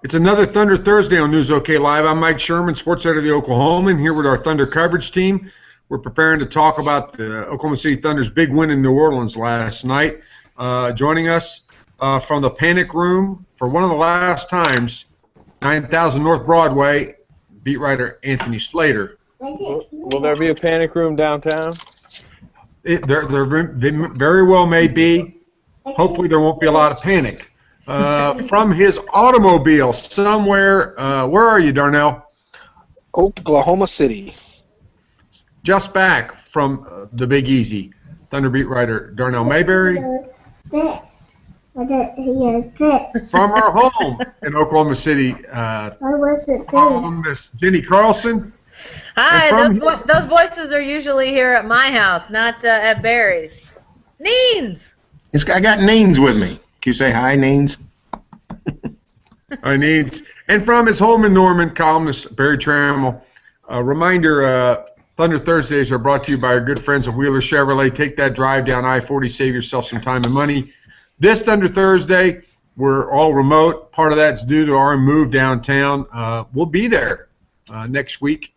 It's another Thunder Thursday on News OK Live. I'm Mike Sherman, sports editor of the Oklahoman, here with our Thunder coverage team. We're preparing to talk about the Oklahoma City Thunder's big win in New Orleans last night. Joining us from the Panic Room for one of the last times, 9000 North Broadway, beat writer Anthony Slater. Will there be a Panic Room downtown? There very well may be. Hopefully there won't be a lot of panic. From his automobile somewhere, where are you, Darnell? Oklahoma City. Just back from the Big Easy, Thunder beat writer Darnell Mayberry. This. I got here. This. From our home in Oklahoma City, I wasn't there. Miss Jenny Carlson. Hi, those voices are usually here at my house, not at Barry's. Neens! I got Neens with me. Can you say hi, Neens? Hi, Neens. And from his home in Norman, columnist Barry Trammell. A reminder, Thunder Thursdays are brought to you by our good friends of Wheeler Chevrolet. Take that drive down I-40, save yourself some time and money. This Thunder Thursday, we're all remote. Part of that's due to our move downtown. We'll be there next week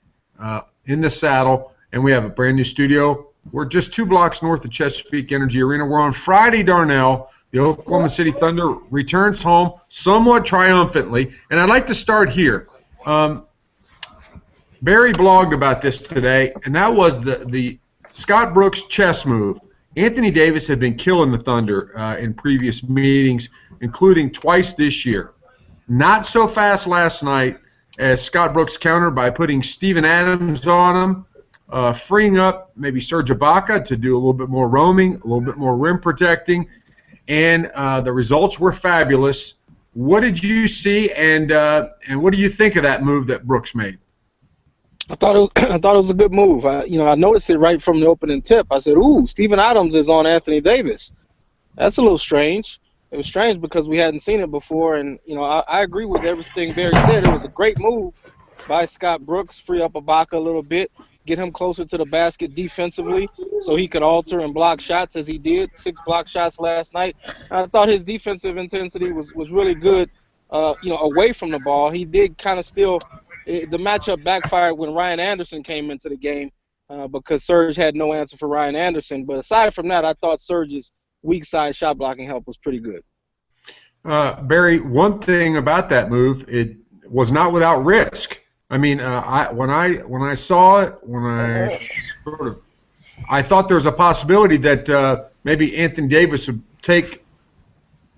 in the saddle, and we have a brand new studio. We're just 2 blocks north of Chesapeake Energy Arena. We're on Friday, Darnell. The Oklahoma City Thunder returns home somewhat triumphantly, and I'd like to start here. Barry blogged about this today, and that was the Scott Brooks chess move. Anthony Davis had been killing the Thunder in previous meetings, including twice this year. Not so fast last night as Scott Brooks countered by putting Steven Adams on him, freeing up maybe Serge to do a little bit more roaming, a little bit more rim protecting, and the results were fabulous. What did you see, and what do you think of that move that Brooks made? I thought it was a good move. I noticed it right from the opening tip. I said, "Ooh, Steven Adams is on Anthony Davis." That's a little strange. It was strange because we hadn't seen it before, and I agree with everything Barry said. It was a great move by Scott Brooks, free up Ibaka a little bit, get him closer to the basket defensively, so he could alter and block shots as he did. 6 block shots last night. I thought his defensive intensity was really good. Away from the ball, he did kind of still. The matchup backfired when Ryan Anderson came into the game because Serge had no answer for Ryan Anderson. But aside from that, I thought Serge's weak side shot blocking help was pretty good. Barry, one thing about that move, it was not without risk. I mean, when I saw it, I thought there was a possibility that maybe Anthony Davis would take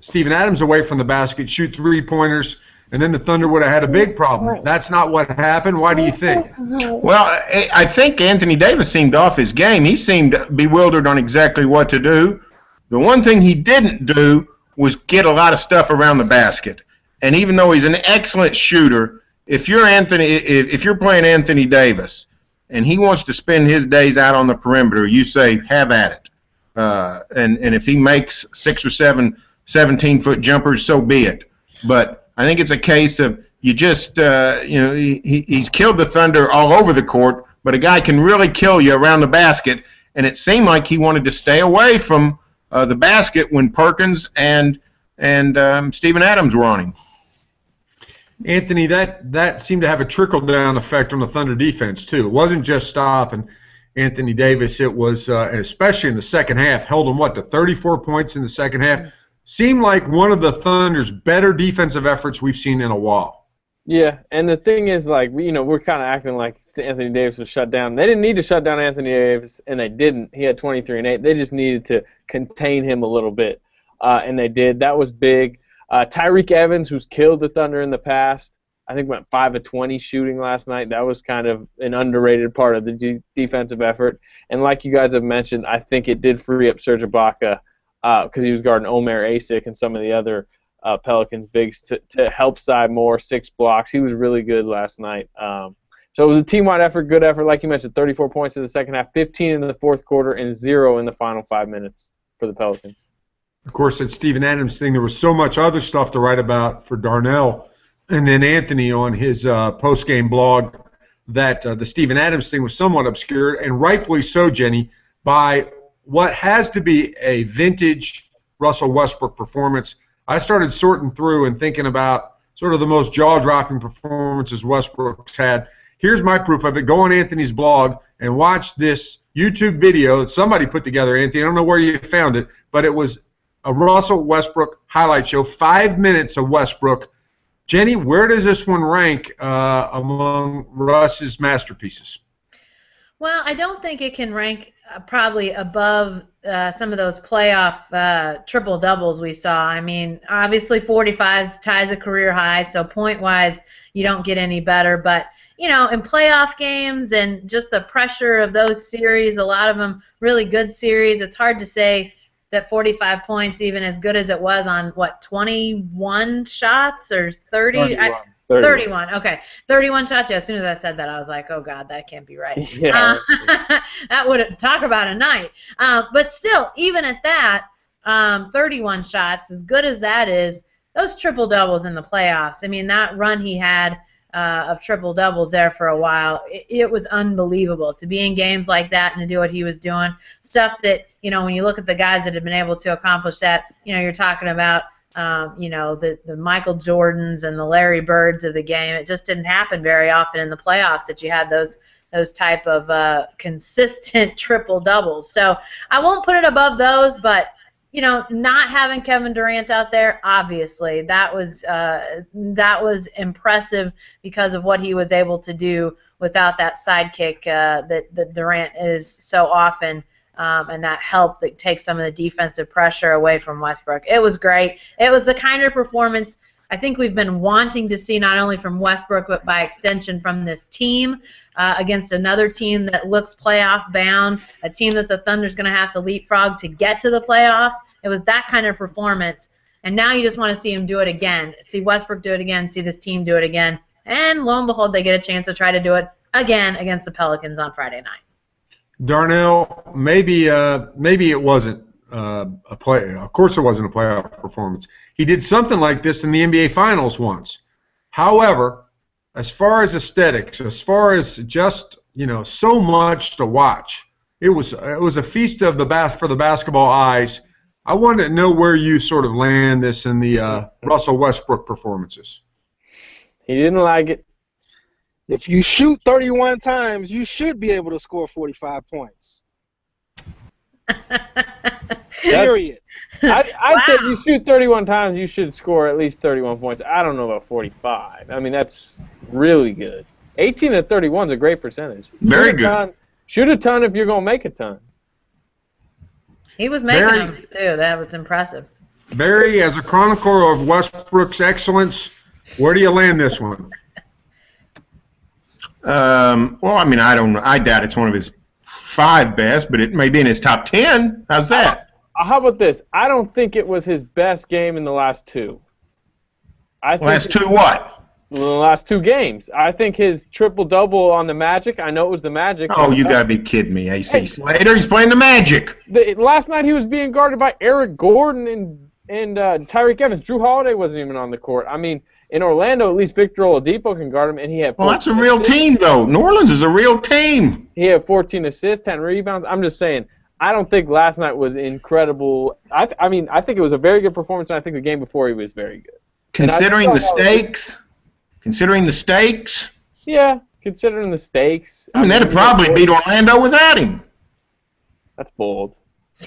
Steven Adams away from the basket, shoot 3-pointers, and then the Thunder would have had a big problem. That's not what happened. Why do you think? Well, I think Anthony Davis seemed off his game. He seemed bewildered on exactly what to do. The one thing he didn't do was get a lot of stuff around the basket. And even though he's an excellent shooter, if you're playing Anthony Davis and he wants to spend his days out on the perimeter, you say, have at it. And if he makes 6 or 7 17-foot jumpers, so be it. But I think it's a case of you just, he's killed the Thunder all over the court, but a guy can really kill you around the basket, and it seemed like he wanted to stay away from the basket when Perkins and Steven Adams were on him. Anthony, that seemed to have a trickle-down effect on the Thunder defense, too. It wasn't just stopping Anthony Davis. It was, especially in the second half, held him, to 34 points in the second half. Seemed like one of the Thunder's better defensive efforts we've seen in a while. Yeah, and the thing is, we're kind of acting like Anthony Davis was shut down. They didn't need to shut down Anthony Davis, and they didn't. He had 23 and 8. They just needed to contain him a little bit, and they did. That was big. Tyreke Evans, who's killed the Thunder in the past, I think went 5 of 20 shooting last night. That was kind of an underrated part of the defensive effort. And like you guys have mentioned, I think it did free up Serge because he was guarding Omer Asik and some of the other Pelicans bigs to help side more, 6 blocks. He was really good last night. So it was a team-wide effort, good effort. Like you mentioned, 34 points in the second half, 15 in the fourth quarter, and 0 in the final 5 minutes for the Pelicans. Of course, that Steven Adams thing, there was so much other stuff to write about for Darnell. And then Anthony on his post-game blog that the Steven Adams thing was somewhat obscured, and rightfully so, Jenny, by what has to be a vintage Russell Westbrook performance. I started sorting through and thinking about sort of the most jaw-dropping performances Westbrook's had. Here's my proof of it. Go on Anthony's blog and watch this YouTube video that somebody put together, Anthony. I don't know where you found it, but it was a Russell Westbrook highlight show, 5 minutes of Westbrook. Jenny, where does this one rank among Russ's masterpieces? Well, I don't think it can rank probably above some of those playoff triple-doubles we saw. I mean, obviously 45 ties a career high, so point-wise you don't get any better. But, you know, in playoff games and just the pressure of those series, a lot of them really good series, it's hard to say that 45 points, even as good as it was on, what, 21 shots or 30? 31. Okay. 31 shots. Yeah, as soon as I said that, I was like, oh, God, that can't be right. Yeah. That would talk about a night. But still, even at that, 31 shots, as good as that is, those triple-doubles in the playoffs, I mean, that run he had of triple-doubles there for a while, it was unbelievable to be in games like that and to do what he was doing. Stuff that, you know, when you look at the guys that have been able to accomplish that, you know, you're talking about, you know, the Michael Jordans and the Larry Birds of the game. It just didn't happen very often in the playoffs that you had those type of consistent triple-doubles. So I won't put it above those, but, you know, not having Kevin Durant out there, obviously, that was impressive because of what he was able to do without that sidekick that Durant is so often, and that helped that take some of the defensive pressure away from Westbrook. It was great. It was the kind of performance I think we've been wanting to see, not only from Westbrook but by extension from this team against another team that looks playoff bound, a team that the Thunder's going to have to leapfrog to get to the playoffs. It was that kind of performance, and now you just want to see him do it again, see Westbrook do it again, see this team do it again, and lo and behold, they get a chance to try to do it again against the Pelicans on Friday night. Darnell, maybe it wasn't a play. Of course, it wasn't a playoff performance. He did something like this in the NBA Finals once. However, as far as aesthetics, as far as just, you know, so much to watch, it was a feast of for the basketball eyes. I wanted to know where you sort of land this in the Russell Westbrook performances. He didn't like it. If you shoot 31 times, you should be able to score 45 points. Period. I'd say if you shoot 31 times, you should score at least 31 points. I don't know about 45. I mean, that's really good. 18 to 31 is a great percentage. Very good. Shoot a ton if you're going to make a ton. He was making them, too. That was impressive. Barry, as a chronicler of Westbrook's excellence, where do you land this one? Well, I mean, I don't know. I doubt it's one of his 5 best, but it may be in his top 10. How's that? How about this? I don't think it was his best game in the last 2. Last 2 what? The last 2 games. I think his triple-double on the Magic, I know it was the Magic. Oh, you got to be kidding me, AC Slater. He's playing the Magic. Last night he was being guarded by Eric Gordon and Tyreek Evans. Drew Holiday wasn't even on the court. I mean, in Orlando, at least Victor Oladipo can guard him, and he had 14 Well, that's a real team, though. New Orleans is a real team. He had 14 assists, 10 rebounds. I'm just saying, I don't think last night was incredible. I mean, I think it was a very good performance, and I think the game before he was very good. Considering the stakes? Considering the stakes? Yeah, considering the stakes. I mean, they'd have probably beat Orlando without him. That's bold.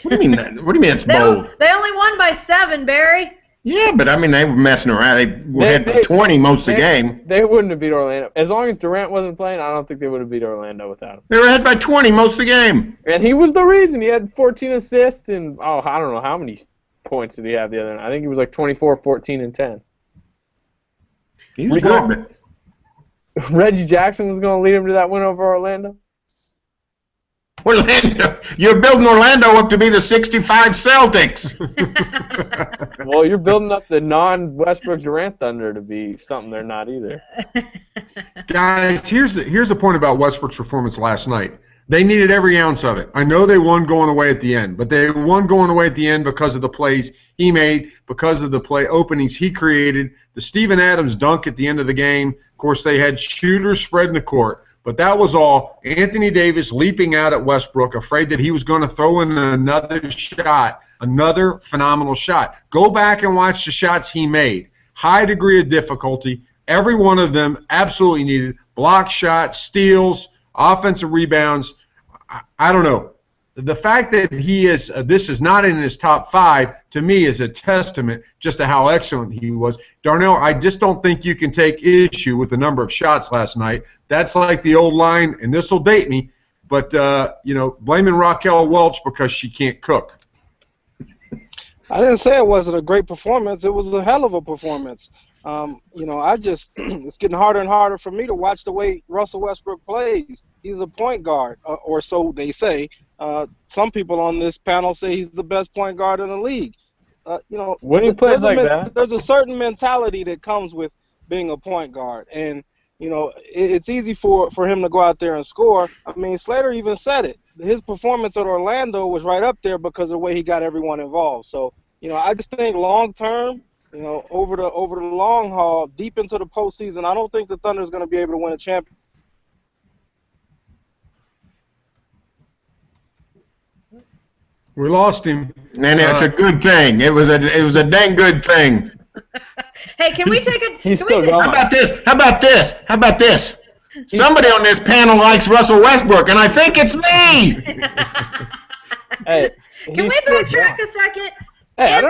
What do you mean What do you mean it's bold? They only won by 7, Barry. Yeah, but I mean, they were messing around. They had 20 most of the game. They wouldn't have beat Orlando. As long as Durant wasn't playing, I don't think they would have beat Orlando without him. They were ahead by 20 most of the game. And he was the reason. He had 14 assists and, I don't know how many points did he have the other night. I think he was like 24, 14, and 10. He was good, but Reggie Jackson was going to lead him to that win over Orlando? Orlando. You're building Orlando up to be the 65 Celtics. Well, you're building up the non-Westbrook Durant Thunder to be something they're not either. Guys, here's the point about Westbrook's performance last night. They needed every ounce of it. I know they won going away at the end, but they won going away at the end because of the plays he made, because of the play openings he created, the Steven Adams dunk at the end of the game. Of course, they had shooters spreading the court, but that was all. Anthony Davis leaping out at Westbrook, afraid that he was going to throw in another shot, another phenomenal shot. Go back and watch the shots he made. high degree of difficulty. Every one of them absolutely needed block shots, steals, offensive rebounds. I don't know. The fact that this is not in his top 5, to me, is a testament just to how excellent he was. Darnell, I just don't think you can take issue with the number of shots last night. That's like the old line, and this will date me, but, blaming Raquel Welch because she can't cook. I didn't say it wasn't a great performance. It was a hell of a performance. It's getting harder and harder for me to watch the way Russell Westbrook plays. He's a point guard, or so they say. Some people on this panel say he's the best point guard in the league. When he plays like that, there's a certain mentality that comes with being a point guard, and it's easy for him to go out there and score. I mean, Slater even said it. His performance at Orlando was right up there because of the way he got everyone involved. So, I just think long term, over the long haul, deep into the postseason, I don't think the Thunder is going to be able to win a championship. We lost him. And it's a good thing. It was a dang good thing. Hey, can we take a? He's still going. How about this? Somebody on this panel likes Russell Westbrook, and I think it's me. Hey, can we backtrack a second? Hey,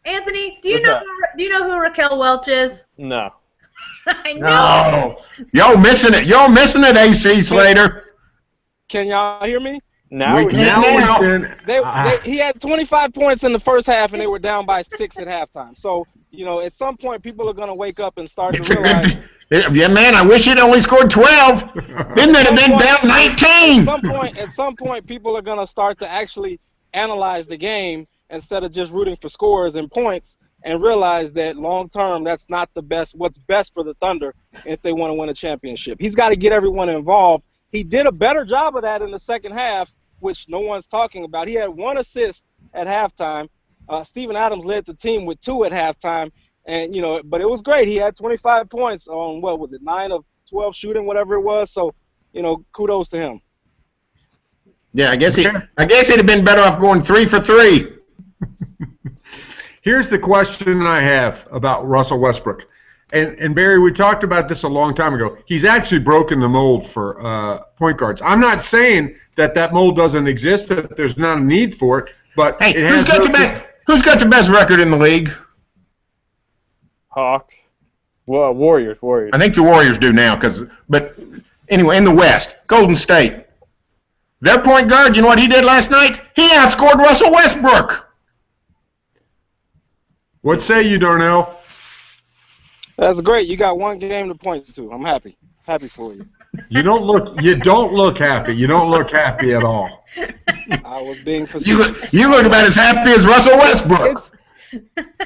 Anthony, do you know who Raquel Welch is? No. I know. No. Y'all missing it, AC Slater. Can y'all hear me? Now we can. He had 25 points in the first half, and they were down by 6 at halftime. So, at some point, people are going to wake up and start to realize. Yeah, man, I wish he'd only scored 12. Then they'd have been down 19. At some point, people are going to start to actually analyze the game instead of just rooting for scores and points, and realize that long term, that's not what's best for the Thunder if they want to win a championship. He's got to get everyone involved. He did a better job of that in the second half, which no one's talking about. He had 1 assist at halftime. Steven Adams led the team with 2 at halftime, and but it was great. He had 25 points on 9 of 12 shooting, whatever it was. So, kudos to him. Yeah, I guess he'd have been better off going 3 for 3. Here's the question I have about Russell Westbrook. And Barry, we talked about this a long time ago. He's actually broken the mold for point guards. I'm not saying that mold doesn't exist, that there's not a need for it, but hey, it has who's got the best record in the league? Hawks. Well, Warriors. I think the Warriors do now, but anyway, in the West, Golden State. Their point guard, you know what he did last night? He outscored Russell Westbrook. What say you, Darnell? That's great. You got 1 game to point to. I'm happy. Happy for you. You don't look happy. You don't look happy at all. I was being facetious. You look about as happy as Russell Westbrook.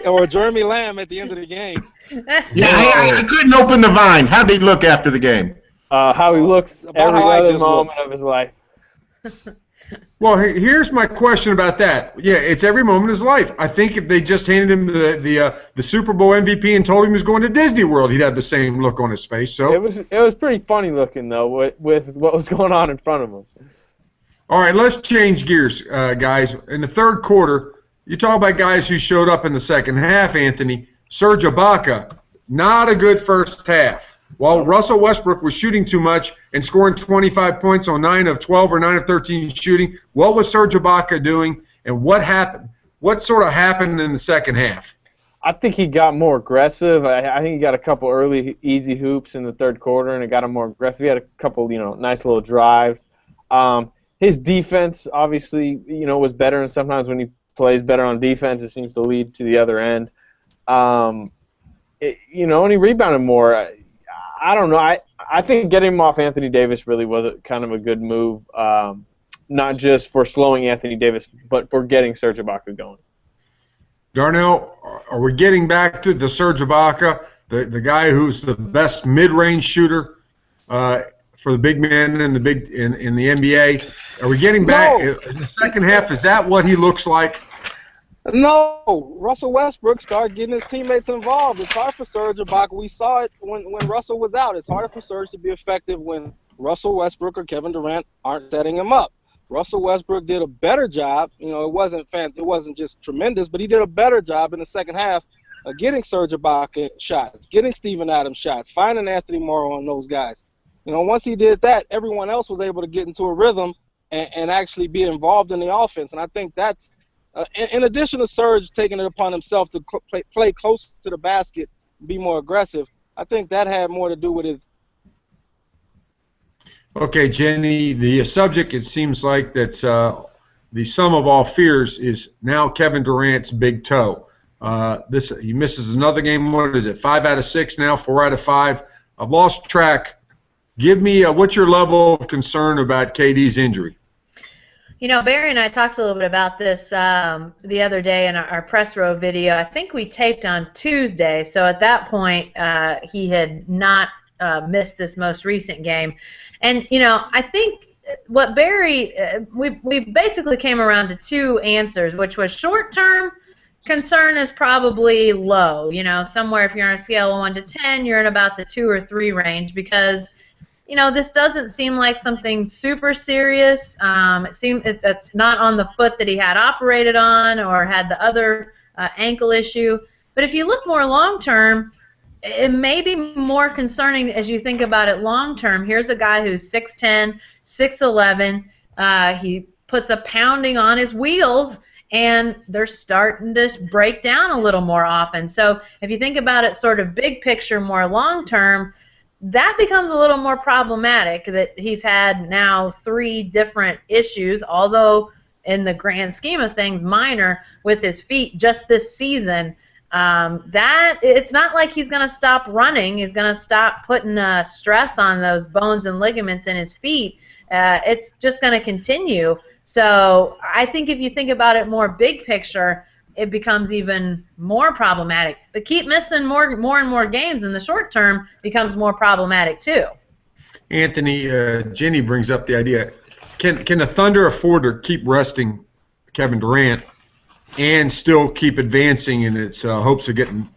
Or Jeremy Lamb at the end of the game. Yeah, I couldn't open the vine. How did he look after the game? How he looks every other moment of his life. Well, here's my question about that. Yeah, it's every moment of his life. I think if they just handed him the Super Bowl MVP and told him he was going to Disney World, he'd have the same look on his face. So it was pretty funny looking though with what was going on in front of him. All right, let's change gears, guys. In the third quarter, you talk about guys who showed up in the second half. Anthony, Serge Ibaka, not a good first half. While Russell Westbrook was shooting too much and scoring 25 points on 9 of 12 or 9 of 13 shooting, what was Serge Ibaka doing, and what happened? What sort of happened in the second half? I think he got more aggressive. I think he got a couple early easy hoops in the third quarter, and it got him more aggressive. He had a couple, nice little drives. His defense, obviously, was better, and sometimes when he plays better on defense, it seems to lead to the other end. And he rebounded more. I don't know. I think getting him off Anthony Davis really was kind of a good move, not just for slowing Anthony Davis, but for getting Serge Ibaka going. Darnell, are we getting back to the Serge Ibaka, the guy who's the best mid-range shooter for the big men in the NBA? Are we getting back in the second half? Is that what he looks like? No, Russell Westbrook started getting his teammates involved. It's hard for Serge Ibaka. We saw it when Russell was out. It's harder for Serge to be effective when Russell Westbrook or Kevin Durant aren't setting him up. Russell Westbrook did a better job. It wasn't just tremendous, but he did a better job in the second half getting Serge Ibaka shots, getting Steven Adams shots, finding Anthony Morrow on those guys. Once he did that, everyone else was able to get into a rhythm and actually be involved in the offense. And I think that's, in addition to Serge taking it upon himself to play close to the basket, be more aggressive, I think that had more to do with it. Okay, Jenny, the subject, it seems like that's the sum of all fears is now Kevin Durant's big toe. He misses another game. What is it, 5 out of 6 now, 4 out of 5? I've lost track. Give me what's your level of concern about KD's injury? Barry and I talked a little bit about this the other day in our press row video. I think we taped on Tuesday, so at that point he had not missed this most recent game. And, I think what Barry, we basically came around to two answers, which was short-term concern is probably low. Somewhere if you're on a scale of 1 to 10, you're in about the 2 or 3 range because this doesn't seem like something super serious. It's not on the foot that he had operated on or had the other ankle issue. But if you look more long-term, it may be more concerning as you think about it long-term. Here's a guy who's 6'10", 6'11". He puts a pounding on his wheels, and they're starting to break down a little more often. So if you think about it sort of big picture, more long-term, that becomes a little more problematic that he's had now 3 different issues, although in the grand scheme of things minor, with his feet just this season. That it's not like he's going to stop running. He's going to stop putting stress on those bones and ligaments in his feet. It's just going to continue. So I think if you think about it more big picture, it becomes even more problematic. But keep missing more and more games in the short term becomes more problematic too. Anthony, Jenny brings up the idea, can the Thunder afford to keep resting Kevin Durant and still keep advancing in its hopes of getting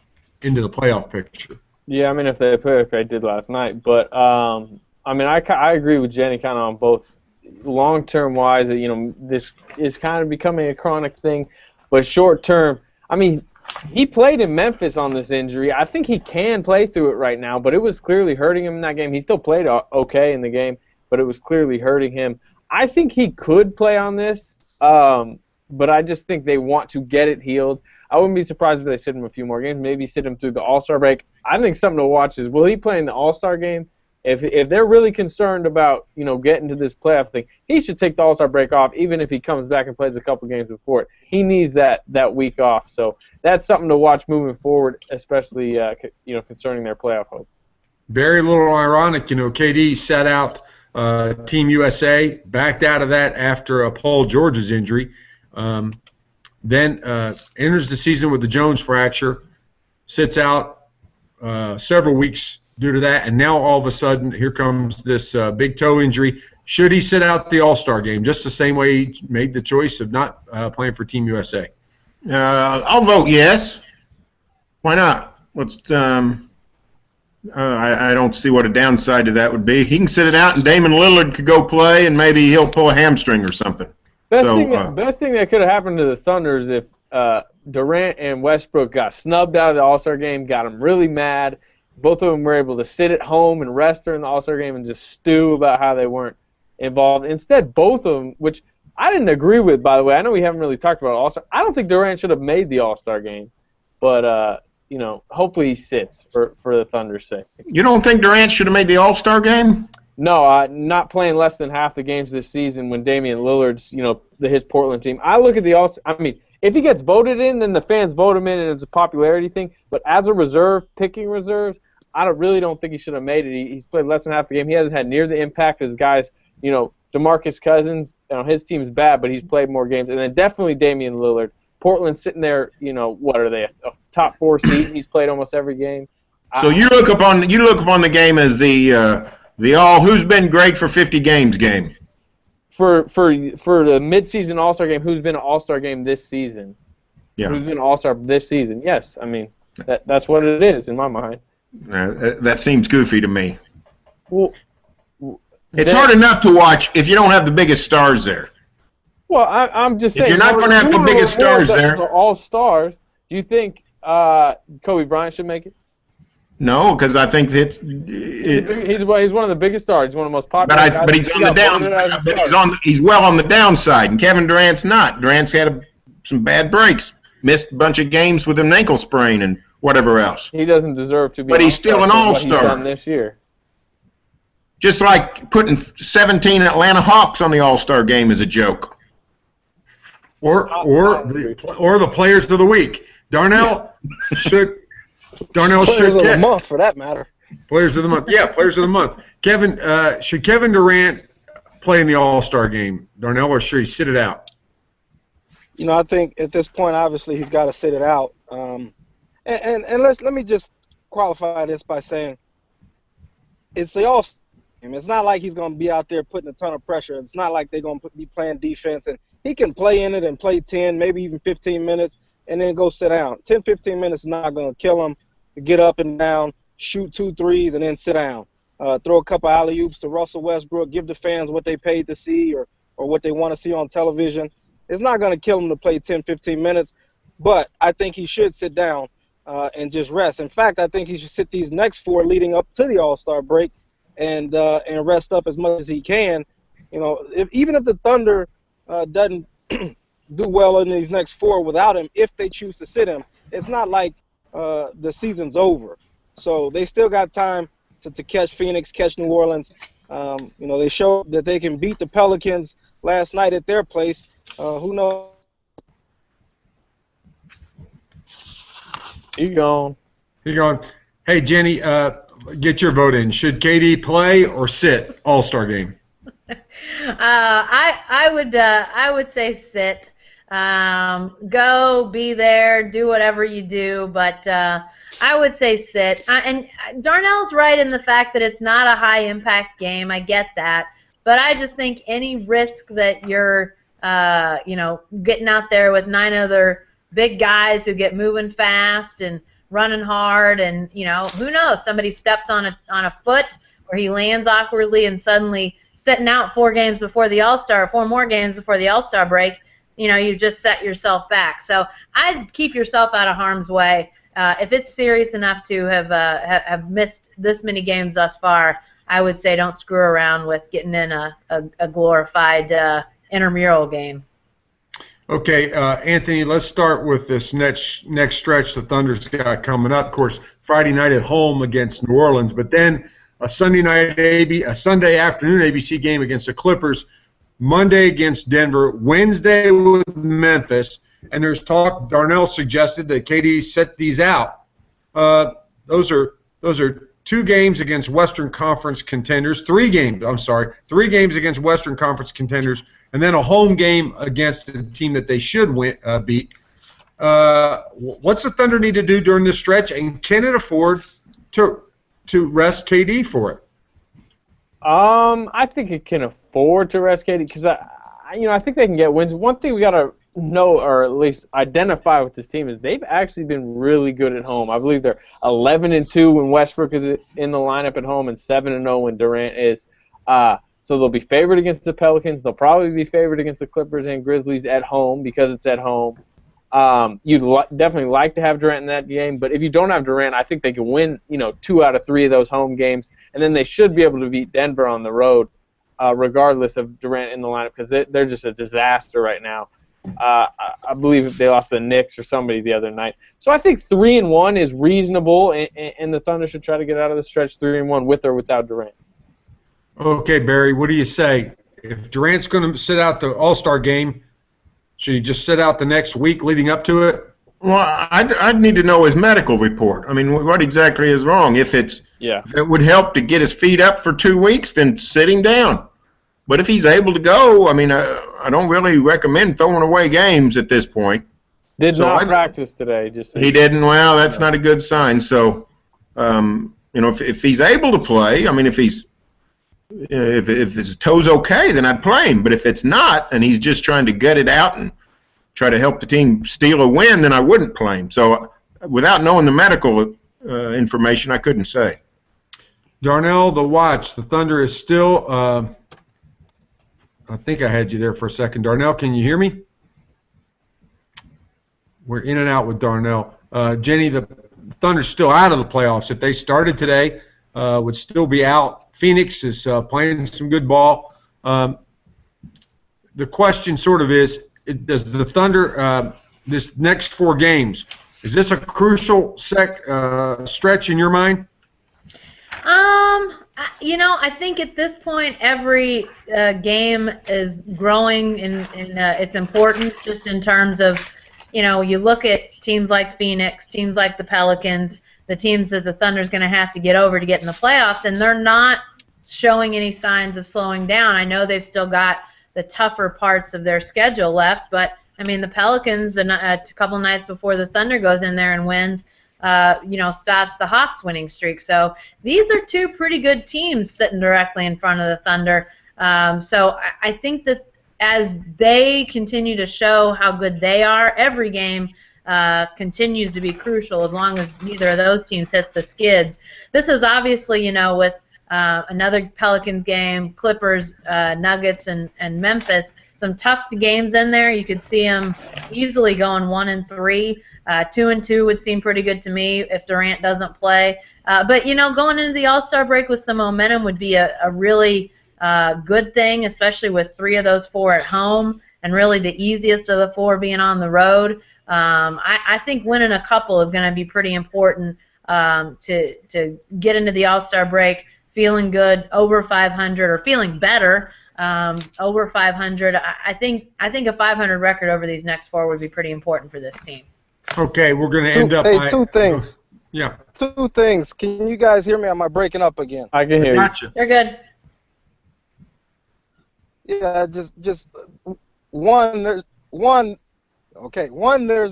into the playoff picture? Yeah, if they play like they did last night. But, I agree with Jenny kind of on both long-term wise that, this is kind of becoming a chronic thing. But short-term, he played in Memphis on this injury. I think he can play through it right now, but it was clearly hurting him in that game. He still played okay in the game, but it was clearly hurting him. I think he could play on this, but I just think they want to get it healed. I wouldn't be surprised if they sit him a few more games, maybe sit him through the All-Star break. I think something to watch is, will he play in the All-Star game? If they're really concerned about, getting to this playoff thing, he should take the All-Star break off, even if he comes back and plays a couple games before it. He needs that week off. So that's something to watch moving forward, especially, concerning their playoff hopes. Very little ironic, KD sat out Team USA, backed out of that after Paul George's injury. Then enters the season with the Jones fracture, sits out several weeks due to that, and now all of a sudden here comes this big toe injury. Should he sit out the All-Star game, just the same way he made the choice of not playing for Team USA? I'll vote yes. Why not? I don't see what a downside to that would be. He can sit it out, and Damian Lillard could go play, and maybe he'll pull a hamstring or something. Best thing that could have happened to the Thunder is if Durant and Westbrook got snubbed out of the All-Star game, got them really mad. Both of them were able to sit at home and rest during the All-Star game and just stew about how they weren't involved. Instead, both of them, which I didn't agree with, by the way. I know we haven't really talked about All-Star. I don't think Durant should have made the All-Star game, but hopefully he sits for the Thunder's sake. You don't think Durant should have made the All-Star game? No, not playing less than half the games this season when Damian Lillard's, his Portland team. I look at the All-Star. If he gets voted in, then the fans vote him in, and it's a popularity thing. But as a reserve, picking reserves, I really don't think he should have made it. He's played less than half the game. He hasn't had near the impact as guys, DeMarcus Cousins. His team's bad, but he's played more games. And then definitely Damian Lillard. Portland's sitting there, what are they, a top 4 seed? He's played almost every game. So you look upon the game as the all who's been great for 50 games game. For the midseason All-Star game, who's been an All-Star game this season? Yeah. Who's been an All-Star this season? Yes, that's what it is in my mind. That seems goofy to me. Well, it's hard enough to watch if you don't have the biggest stars there. Well, I'm just saying. If you're not going to have the biggest stars there, all stars. Do you think Kobe Bryant should make it? No, because I think that He's one of the biggest stars. He's one of the most popular guys. but he's on the down. He's well on the downside, and Kevin Durant's not. Durant's had some bad breaks, missed a bunch of games with an ankle sprain and whatever else. He doesn't deserve to be. But he's still an all-star. What he's done this year. Just like putting 17 Atlanta Hawks on the All-Star game is a joke. Or the players of the week. Darnell should Players of get the month, for that matter. Players of the month. Yeah, players of the month. Kevin, should Kevin Durant play in the All-Star game, Darnell, or should he sit it out? You know, I think at this point, obviously, he's got to sit it out. And let me just qualify this by saying it's the All-Star game. It's not like he's going to be out there putting a ton of pressure. It's not like they're going to be playing defense. And he can play in it and play 10, maybe even 15 minutes, and then go sit down. 10, 15 minutes is not going to kill him. Get up and down, shoot 2 threes, and then sit down. Throw a couple alley-oops to Russell Westbrook, give the fans what they paid to see or what they want to see on television. It's not going to kill him to play 10, 15 minutes, but I think he should sit down and just rest. In fact, I think he should sit these next 4 leading up to the All-Star break and rest up as much as he can. You know, even if the Thunder doesn't do well in these next 4 without him, if they choose to sit him, it's not like the season's over. So they still got time to catch Phoenix, catch New Orleans. You know, they showed that they can beat the Pelicans last night at their place. Who knows? He gone. Hey, Jenny, get your vote in. Should KD play or sit All-Star game? I would say sit. Go, be there, do whatever you do, but I would say sit. And Darnell's right in the fact that it's not a high-impact game. I get that. But I just think any risk that you're, getting out there with 9 other big guys who get moving fast and running hard and, who knows, somebody steps on a foot or he lands awkwardly and suddenly sitting out 4 games before the All-Star, 4 more games before the All-Star break, you just set yourself back. So I'd keep yourself out of harm's way. If it's serious enough to have missed this many games thus far, I would say don't screw around with getting in a glorified intramural game. Okay, Anthony, let's start with this next stretch the Thunder's got coming up. Of course, Friday night at home against New Orleans, but then a Sunday afternoon ABC game against the Clippers, Monday against Denver, Wednesday with Memphis, and there's talk. Darnell suggested that KD set these out. Those are 2 games against Western Conference contenders. 3 games against Western Conference contenders, and then a home game against a team that they should beat. What's the Thunder need to do during this stretch, and can it afford to rest KD for it? I think it can afford to rest KD because I think they can get wins. One thing we got to know, or at least identify with this team, is they've actually been really good at home. I believe they're 11-2 when Westbrook is in the lineup at home and 7-0 when Durant is. So they'll be favored against the Pelicans. They'll probably be favored against the Clippers and Grizzlies at home because it's at home. You'd definitely like to have Durant in that game, but if you don't have Durant, I think they can win 2 out of 3 of those home games, and then they should be able to beat Denver on the road, regardless of Durant in the lineup, because they're just a disaster right now. I believe they lost to the Knicks or somebody the other night. So I think 3-1 is reasonable, and the Thunder should try to get out of the stretch 3-1 with or without Durant. Okay, Barry, what do you say? If Durant's going to sit out the All-Star game, should he just sit out the next week leading up to it? Well, I'd need to know his medical report. I mean, what exactly is wrong? If it would help to get his feet up for 2 weeks, then sit him down. But if he's able to go, I mean, I don't really recommend throwing away games at this point. Did not practice today. He didn't. Well, that's not a good sign. So, if he's able to play, I mean, if his toe's okay, then I'd play him. But if it's not, and he's just trying to gut it out and try to help the team steal a win, then I wouldn't play him. So without knowing the medical information, I couldn't say. Darnell, the watch. The Thunder is still I think I had you there for a second. Darnell, can you hear me? We're in and out with Darnell. Jenny, the Thunder's still out of the playoffs. If they started today, would still be out. Phoenix is playing some good ball. The question sort of is, does the Thunder, this next 4 games, is this a crucial stretch in your mind? I think at this point every game is growing in its importance, just in terms of, you look at teams like Phoenix, teams like the Pelicans, the teams that the Thunder's going to have to get over to get in the playoffs, and they're not showing any signs of slowing down. I know they've still got the tougher parts of their schedule left, but the Pelicans, a couple nights before the Thunder goes in there and wins, stops the Hawks winning streak. So these are 2 pretty good teams sitting directly in front of the Thunder. So I think that as they continue to show how good they are, every game continues to be crucial as long as neither of those teams hit the skids. This is obviously, with another Pelicans game, Clippers, Nuggets, and Memphis. Some tough games in there. You could see them easily going 1-3. 2-2 would seem pretty good to me if Durant doesn't play. But going into the All-Star break with some momentum would be a really good thing, especially with 3 of those 4 at home, and really the easiest of the 4 being on the road. I think winning a couple is going to be pretty important to get into the All-Star break feeling good, over 500, or feeling better. Over 500. I think a 500 record over these next 4 would be pretty important for this team. Okay, we're going to end up. Hey, 2 things. Yeah. 2 things. Can you guys hear me? Am I breaking up again? I can hear Gotcha. you. They're good. Yeah, just one. There's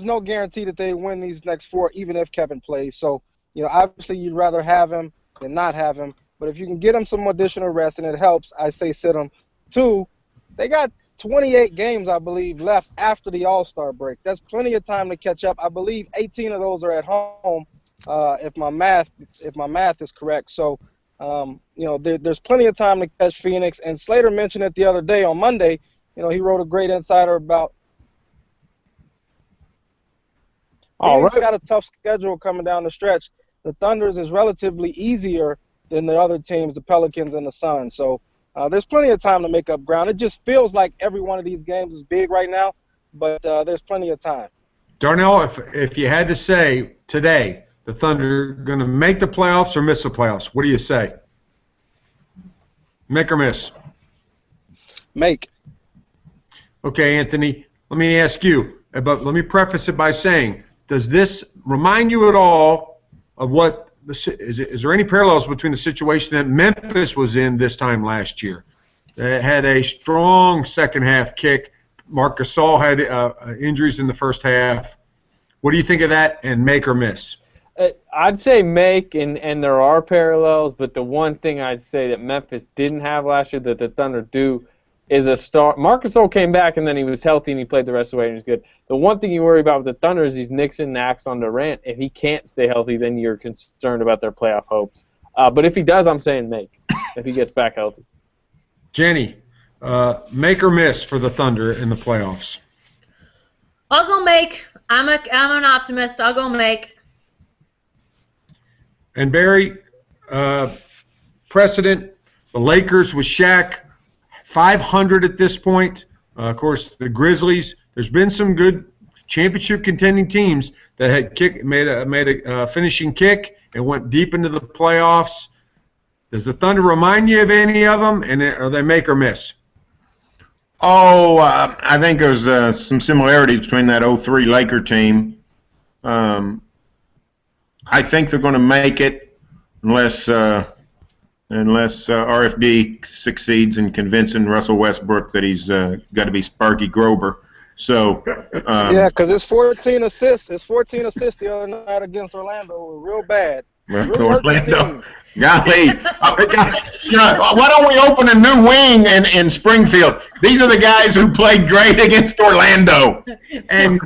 no guarantee that they win these next 4, even if Kevin plays. So, obviously you'd rather have him than not have him. But if you can get him some additional rest and it helps, I say sit him. 2, they got 28 games, I believe, left after the All-Star break. That's plenty of time to catch up. I believe 18 of those are at home, if my math is correct. So, there's plenty of time to catch Phoenix. And Slater mentioned it the other day on Monday. He wrote a great insider about. Phoenix got a tough schedule coming down the stretch. The Thunder's is relatively easier than the other teams, the Pelicans and the Suns. So there's plenty of time to make up ground. It just feels like every one of these games is big right now, but there's plenty of time. Darnell, if you had to say today, the Thunder going to make the playoffs or miss the playoffs, what do you say? Make or miss? Make. Okay, Anthony, let me ask you, but let me preface it by saying, does this remind you at all of what is there any parallels between the situation that Memphis was in this time last year? They had a strong second-half kick. Marc Gasol had injuries in the first half. What do you think of that, and make or miss? I'd say make, and there are parallels, but the one thing I'd say that Memphis didn't have last year that the Thunder do is a star. Marc Gasol came back, and then he was healthy, and he played the rest of the way, and he was good. The one thing you worry about with the Thunder is these nicks and knacks on Durant. If he can't stay healthy, then you're concerned about their playoff hopes. But if he does, I'm saying make, if he gets back healthy. Jenny, make or miss for the Thunder in the playoffs? I'll go make. I'm an optimist. I'll go make. And Barry, precedent, the Lakers with Shaq, 500 at this point. Of course, the Grizzlies. There's been some good championship contending teams that had made a finishing kick and went deep into the playoffs. Does the Thunder remind you of any of them, and are they make or miss? Oh, I think there's some similarities between that 03 Laker team. I think they're going to make it unless RFD succeeds in convincing Russell Westbrook that he's got to be Sparky Grober. So yeah, because his 14 assists. His 14 assists the other night against Orlando were real bad. Orlando. Golly. Why don't we open a new wing in Springfield? These are the guys who played great against Orlando. And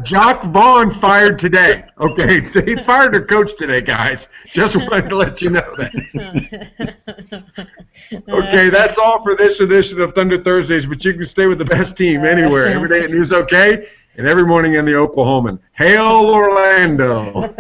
Jock Vaughn fired today. Okay, they fired their coach today, guys. Just wanted to let you know that. Okay, that's all for this edition of Thunder Thursdays, but you can stay with the best team anywhere. Every day at News OK. and every morning in the Oklahoman. Hail Orlando!